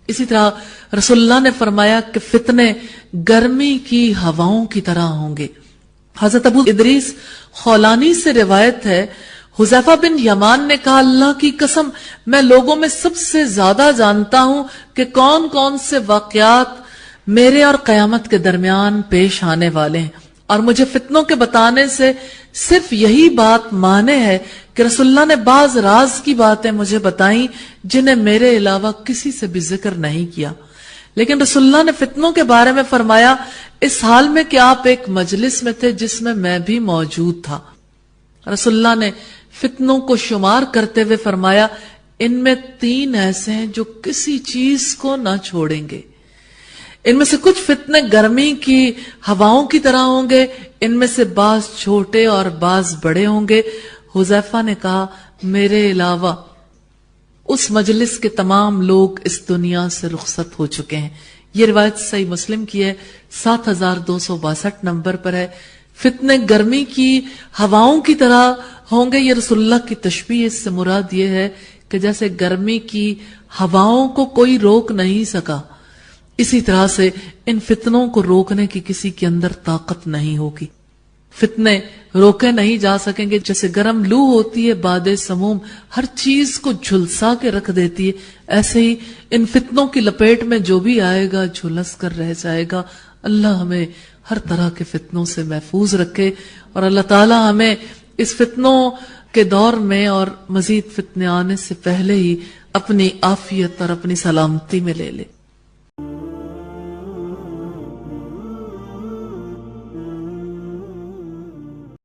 اسی طرح رسول اللہ نے فرمایا کہ فتنے گرمی کی ہواؤں کی طرح ہوں گے۔ حضرت ابو ادریس خولانی سے روایت ہے، حذیفہ بن یمان نے کہا اللہ کی قسم میں لوگوں میں سب سے زیادہ جانتا ہوں کہ کون کون سے واقعات میرے اور قیامت کے درمیان پیش آنے والے ہیں، اور مجھے فتنوں کے بتانے سے صرف یہی بات مانے ہے کہ رسول اللہ نے بعض راز کی باتیں مجھے بتائیں جنہیں میرے علاوہ کسی سے بھی ذکر نہیں کیا۔ لیکن رسول اللہ نے فتنوں کے بارے میں فرمایا اس حال میں کہ آپ ایک مجلس میں تھے جس میں بھی موجود تھا۔ رسول اللہ نے فتنوں کو شمار کرتے ہوئے فرمایا ان میں 3 ایسے ہیں جو کسی چیز کو نہ چھوڑیں گے۔ ان میں سے کچھ فتنے گرمی کی ہواؤں کی طرح ہوں گے، ان میں سے بعض چھوٹے اور بعض بڑے ہوں گے۔ حذیفہ نے کہا میرے علاوہ اس مجلس کے تمام لوگ اس دنیا سے رخصت ہو چکے ہیں۔ یہ روایت صحیح مسلم کی ہے، 7262 نمبر پر ہے۔ فتنے گرمی کی ہواؤں کی طرح ہوں گے، یہ رسول اللہ کی تشبیہ، اس سے مراد یہ ہے کہ جیسے گرمی کی ہواؤں کو کوئی روک نہیں سکا، اسی طرح سے ان فتنوں کو روکنے کی کسی کے اندر طاقت نہیں ہوگی۔ فتنے روکے نہیں جا سکیں گے، جیسے گرم لو ہوتی ہے باد سموم ہر چیز کو جھلسا کے رکھ دیتی ہے، ایسے ہی ان فتنوں کی لپیٹ میں جو بھی آئے گا جھلس کر رہ جائے گا۔ اللہ ہمیں ہر طرح کے فتنوں سے محفوظ رکھے، اور اللہ تعالی ہمیں اس فتنوں کے دور میں اور مزید فتنے آنے سے پہلے ہی اپنی عافیت اور اپنی سلامتی میں لے لے۔